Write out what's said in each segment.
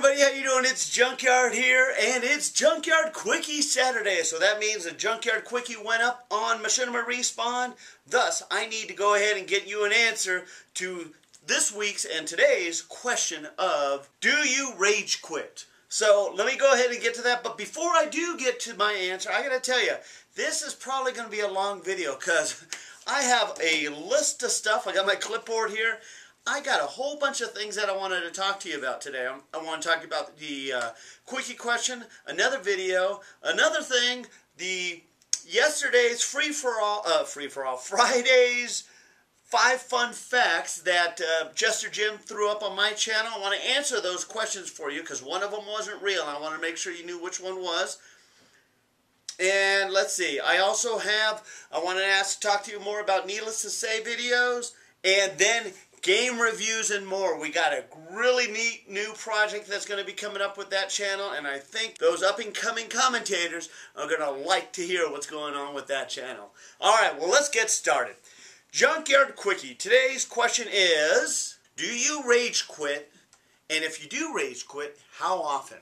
everybody, how you doing? It's Junkyard here, and it's Junkyard Quickie Saturday. So that means the Junkyard Quickie went up on Machinima Respawn. Thus, I need to go ahead and get you an answer to this week's and today's question of, do you rage quit? So let me go ahead and get to that. But before I do get to my answer, I got to tell you, this is probably going to be a long video because I have a list of stuff. I got my clipboard here. I got a whole bunch of things that I wanted to talk to you about today. I want to talk about the Quickie question, another video, another thing, the yesterday's Friday's 5 fun facts that Jester Jim threw up on my channel. I want to answer those questions for you because one of them wasn't real, and I want to make sure you knew which one was. And let's see, I also have, I want to talk to you more about Needless to Say videos, and then game reviews and more. We got a really neat new project that's going to be coming up with that channel, and I think those up-and-coming commentators are going to like to hear what's going on with that channel. Alright, well, let's get started. Junkyard Quickie. Today's question is, do you rage quit? And if you do rage quit, how often?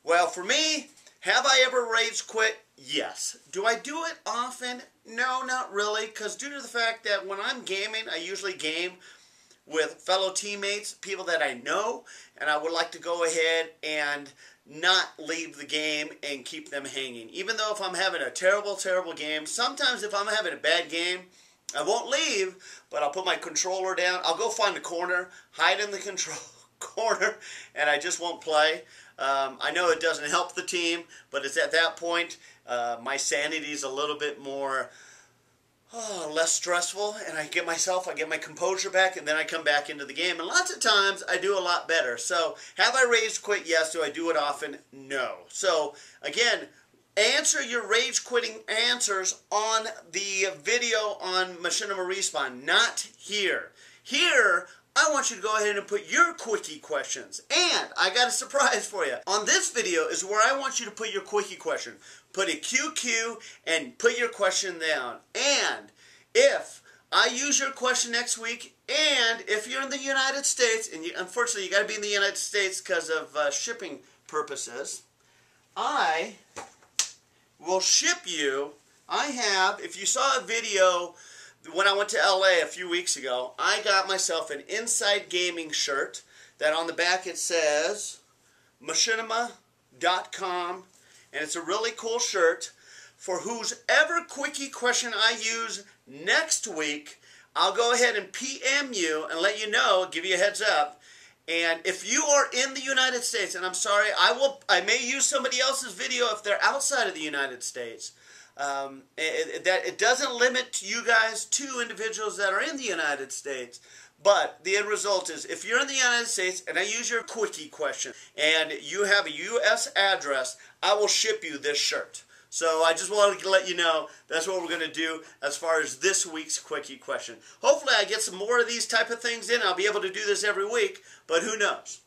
Well, for me, have I ever rage quit? Yes. Do I do it often? No, not really, because due to the fact that when I'm gaming, I usually game with fellow teammates, people that I know, and I would like to go ahead and not leave the game and keep them hanging. Even though if I'm having a terrible, terrible game, sometimes if I'm having a bad game, I won't leave, but I'll put my controller down. I'll go find a corner, hide in the control corner, and I just won't play. I know it doesn't help the team, but it's at that point my sanity is a little bit more less stressful, and I get my composure back, and then I come back into the game. And lots of times I do a lot better. So have I rage quit? Yes. Do I do it often? No. So again, answer your rage quitting answers on the video on Machinima Respawn, not here. Here, I want you to go ahead and put your Quickie questions. And I got a surprise for you. On this video is where I want you to put your Quickie question. Put a QQ and put your question down. And if I use your question next week, and if you're in the United States, and unfortunately you got to be in the United States because of shipping purposes, I will ship you. I have, if you saw a video when I went to LA a few weeks ago, I got myself an Inside Gaming shirt that on the back it says machinima.com, and it's a really cool shirt. For whoever Quickie question I use next week, I'll go ahead and PM you and let you know, give you a heads up. And if you are in the United States, and I'm sorry, I may use somebody else's video if they're outside of the United States. It doesn't limit you guys to individuals that are in the United States. But the end result is, if you're in the United States and I use your Quickie question and you have a U.S. address, I will ship you this shirt. So I just wanted to let you know that's what we're going to do as far as this week's Quickie question. Hopefully I get some more of these type of things in. I'll be able to do this every week, but who knows?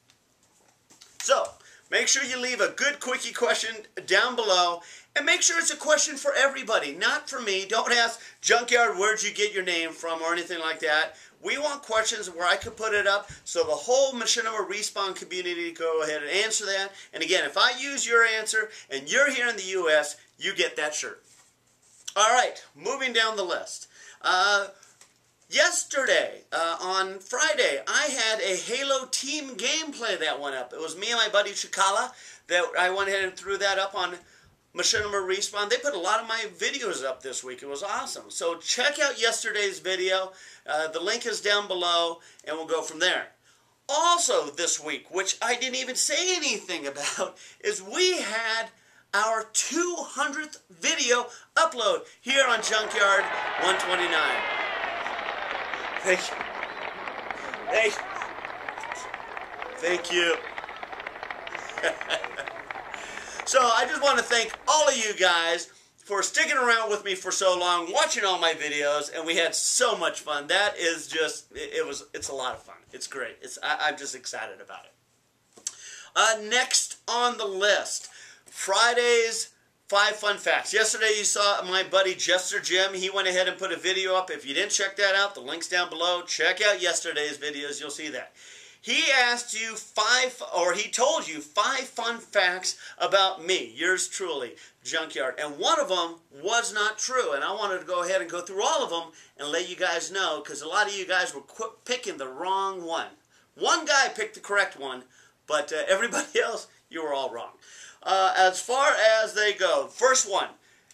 So make sure you leave a good Quickie question down below, and make sure it's a question for everybody, not for me. Don't ask Junkyard, where'd you get your name from, or anything like that. We want questions where I could put it up so the whole Machinima Respawn community can go ahead and answer that. And again, if I use your answer and you're here in the U.S., you get that shirt. All right, moving down the list. Yesterday, on Friday, I had a Halo team gameplay that went up. It was me and my buddy Chikala that I went ahead and threw that up on Machinima Respawn. They put a lot of my videos up this week. It was awesome. So check out yesterday's video. The link is down below, and we'll go from there. Also this week, which I didn't even say anything about, is we had our 200th video upload here on Junkyard129. Thank you. Thank you. So I just want to thank all of you guys for sticking around with me for so long, watching all my videos, and we had so much fun. That is just, it's a lot of fun. It's great. I'm just excited about it. Next on the list, Friday's 5 fun facts. Yesterday you saw my buddy Jester Jim. He went ahead and put a video up. If you didn't check that out, the link's down below. Check out yesterday's videos. You'll see that. He asked you he told you 5 fun facts about me, yours truly, Junkyard. And one of them was not true. And I wanted to go ahead and go through all of them and let you guys know, because a lot of you guys were picking the wrong one. One guy picked the correct one, but everybody else, you were all wrong. As far as they go, first one,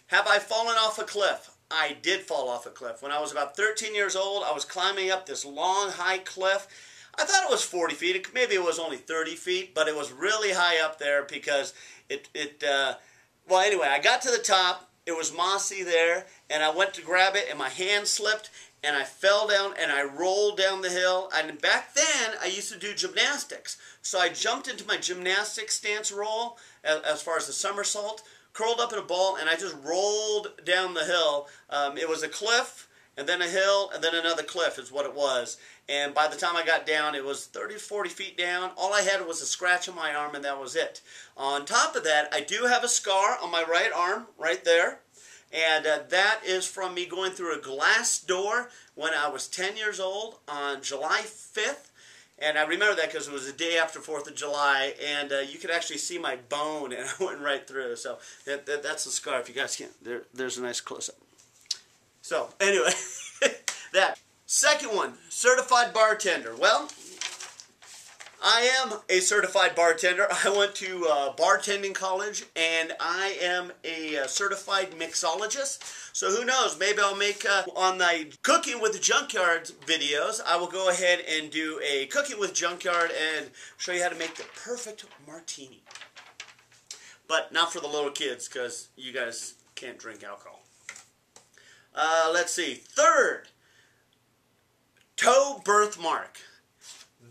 have I fallen off a cliff? I did fall off a cliff. When I was about 13 years old, I was climbing up this long, high cliff. I thought it was 40 feet. Maybe it was only 30 feet, but it was really high up there because well, anyway, I got to the top. It was mossy there, and I went to grab it, and my hand slipped, and I fell down, and I rolled down the hill. And back then, I used to do gymnastics. So I jumped into my gymnastics stance roll, as far as the somersault, curled up in a ball, and I just rolled down the hill. It was a cliff, and then a hill, and then another cliff is what it was. And by the time I got down, it was 30 to 40 feet down. All I had was a scratch on my arm, and that was it. On top of that, I do have a scar on my right arm, right there. And that is from me going through a glass door when I was 10 years old on July 5th. And I remember that because it was the day after 4th of July, and you could actually see my bone, and I went right through. So that's the scar. If you guys can't, there's a nice close-up. So anyway, that. Second one, certified bartender. Well, I am a certified bartender. I went to bartending college, and I am a certified mixologist. So who knows, maybe I'll make, on the Cooking with the Junkyard videos, I will go ahead and do a Cooking with Junkyard and show you how to make the perfect martini. But not for the little kids, because you guys can't drink alcohol. Let's see, third, toe birthmark.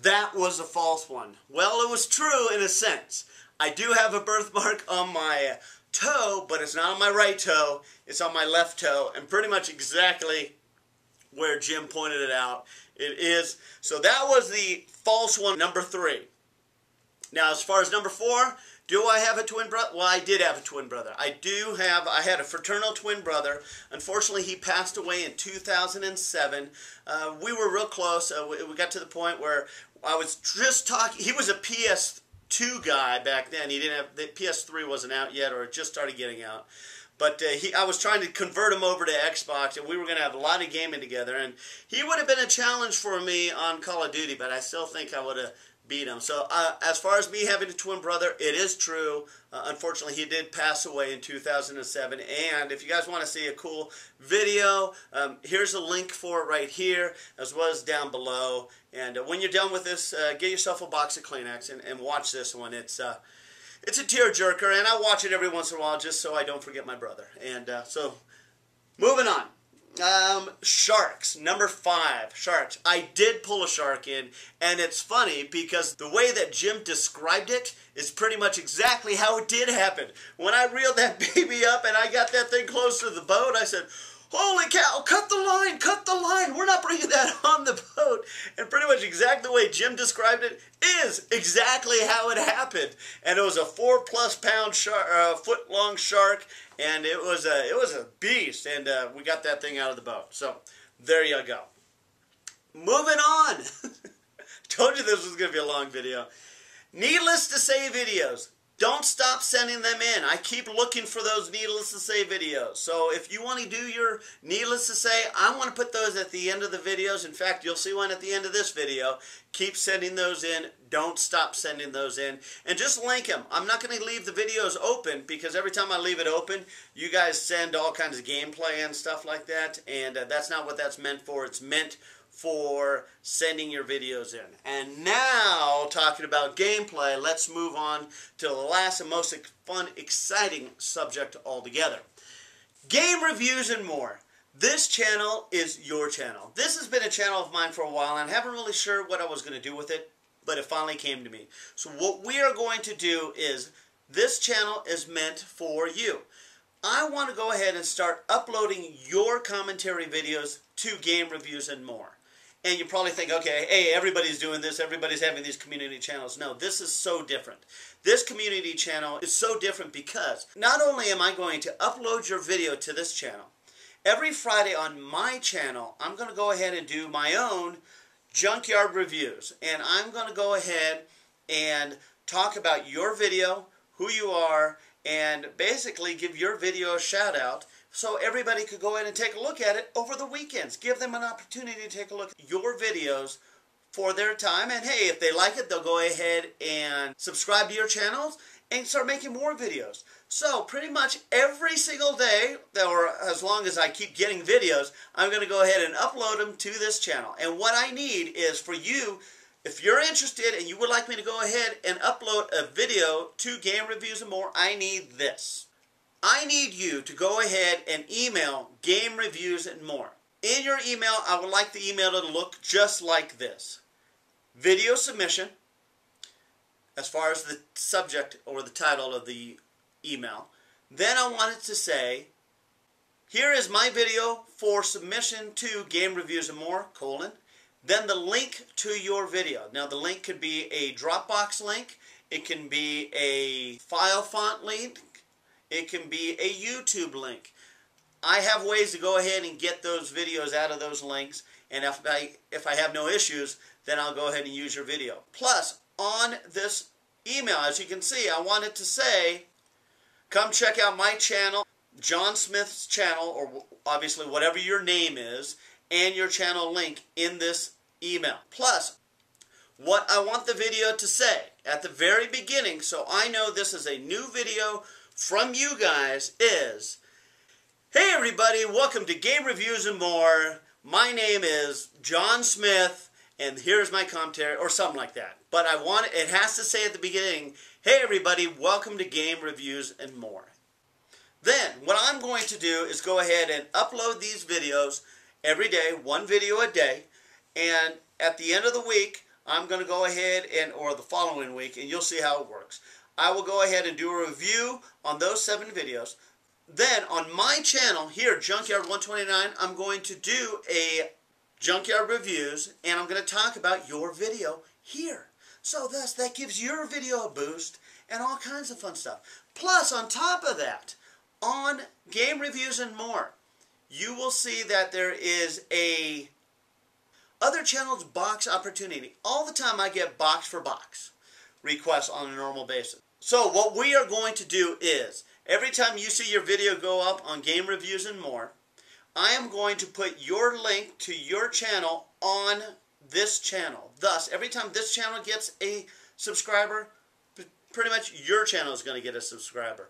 That was a false one. Well, it was true in a sense. I do have a birthmark on my toe, but it's not on my right toe. It's on my left toe, and pretty much exactly where Jim pointed it out. It is. So that was the false one, number 3. Now, as far as number 4, do I have a twin brother? Well, I did have a twin brother. I had a fraternal twin brother. Unfortunately, he passed away in 2007. We were real close. We got to the point where I was just talking. He was a PS2 guy back then. He didn't have, the PS3 wasn't out yet, or it just started getting out. But I was trying to convert him over to Xbox, and we were going to have a lot of gaming together. And he would have been a challenge for me on Call of Duty, but I still think I would have beat him. So as far as me having a twin brother, it is true. Unfortunately, he did pass away in 2007. And if you guys want to see a cool video, here's a link for it right here, as well as down below. And when you're done with this, get yourself a box of Kleenex and watch this one. It's a tearjerker, and I watch it every once in a while just so I don't forget my brother. And so, moving on. Sharks, number 5, sharks. I did pull a shark in, and it's funny because the way that Jim described it is pretty much exactly how it did happen. When I reeled that baby up and I got that thing close to the boat, I said, holy cow, cut the line, we're not bringing that on the boat. And pretty much exactly the way Jim described it is exactly how it happened. And it was a 4+ pound shark, foot long shark, and it was a beast, and we got that thing out of the boat. So there you go. Moving on. Told you this was going to be a long video. Needless to say videos. Don't stop sending them in. I keep looking for those needless to say videos. So if you want to do your needless to say, I want to put those at the end of the videos. In fact, you'll see one at the end of this video. Keep sending those in. Don't stop sending those in. And just link them. I'm not going to leave the videos open because every time I leave it open, you guys send all kinds of gameplay and stuff like that. And that's not what that's meant for. It's meant for sending your videos in. And now, talking about gameplay, let's move on to the last and most fun, exciting subject altogether. Game reviews and more. This channel is your channel. This has been a channel of mine for a while, and I haven't really sure what I was going to do with it, but it finally came to me. So what we are going to do is, this channel is meant for you. I want to go ahead and start uploading your commentary videos to game reviews and more. And you probably think, okay, hey, everybody's doing this, everybody's having these community channels. No, this is so different. This community channel is so different because not only am I going to upload your video to this channel, every Friday on my channel, I'm going to go ahead and do my own Junkyard Reviews, and I'm going to go ahead and talk about your video, who you are, and basically give your video a shout out so everybody could go in and take a look at it over the weekends. Give them an opportunity to take a look at your videos for their time, and hey, if they like it, they'll go ahead and subscribe to your channels and start making more videos. So pretty much every single day, or as long as I keep getting videos, I'm going to go ahead and upload them to this channel. And what I need is for you, if you're interested and you would like me to go ahead and upload a video to Game Reviews and More, I need this. I need you to go ahead and email Game Reviews and More. In your email, I would like the email to look just like this. Video submission, as far as the subject or the title of the email. Then I want it to say, here is my video for submission to Game Reviews and More, colon. Then the link to your video. Now the link could be a Dropbox link, it can be a file font link, it can be a YouTube link. I have ways to go ahead and get those videos out of those links, and if I have no issues, then I'll go ahead and use your video. Plus, on this email, as you can see, I want it to say, come check out my channel, John Smith's channel, or obviously whatever your name is, and your channel link in this email. Plus, what I want the video to say at the very beginning, so I know this is a new video from you guys, is, hey everybody, welcome to Game Reviews and More. My name is John Smith, and here's my commentary, or something like that. But I want it has to say at the beginning, hey everybody, welcome to Game Reviews and More. Then, what I'm going to do is go ahead and upload these videos every day, one video a day, and at the end of the week, I'm going to go ahead and, or the following week, and you'll see how it works. I will go ahead and do a review on those 7 videos. Then, on my channel here, Junkyard129, I'm going to do a Junkyard Reviews, and I'm going to talk about your video here. So thus, that gives your video a boost and all kinds of fun stuff. Plus, on top of that, on Game Reviews and More, you will see that there is a other channels box opportunity. All the time I get box for box requests on a normal basis. So what we are going to do is, every time you see your video go up on Game Reviews and More, I am going to put your link to your channel on this channel. Thus, every time this channel gets a subscriber, pretty much your channel is going to get a subscriber.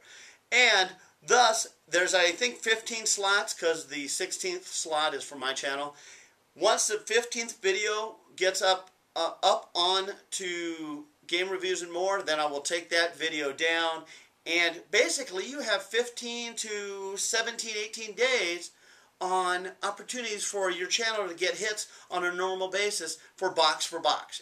And thus, there's, I think, 15 slots, because the 16th slot is for my channel. Once the 15th video gets up on to Game Reviews and More, then I will take that video down. And basically, you have 15 to 17, 18 days on opportunities for your channel to get hits on a normal basis for box.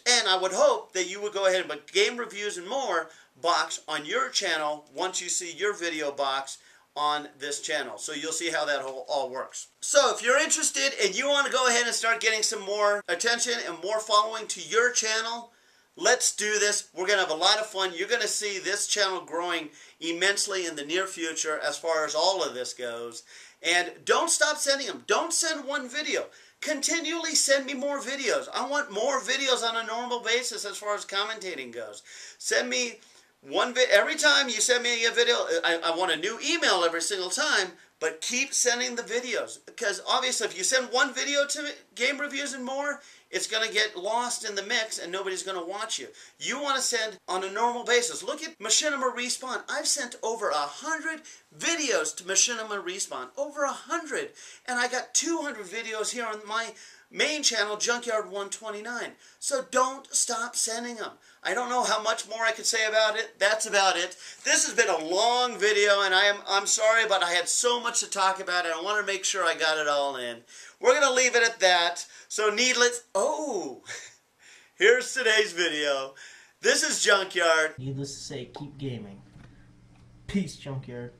And I would hope that you would go ahead and put Game Reviews and More box on your channel once you see your video box on this channel. So you'll see how that all works. So if you're interested and you want to go ahead and start getting some more attention and more following to your channel, let's do this. We're going to have a lot of fun. You're going to see this channel growing immensely in the near future as far as all of this goes. And don't stop sending them. Don't send one video. Continually send me more videos. I want more videos on a normal basis as far as commentating goes. Send me one video. Every time you send me a video, I want a new email every single time, but keep sending the videos. Because obviously if you send one video to Game Reviews and More, it's going to get lost in the mix and nobody's going to watch you. You want to send on a normal basis. Look at Machinima Respawn. I've sent over 100 videos to Machinima Respawn. Over 100. And I got 200 videos here on my main channel, Junkyard129. So don't stop sending them. I don't know how much more I could say about it. That's about it. This has been a long video, and I'm sorry, but I had so much to talk about, and I want to make sure I got it all in. We're going to leave it at that. So here's today's video. This is Junkyard. Needless to say, keep gaming. Peace, Junkyard.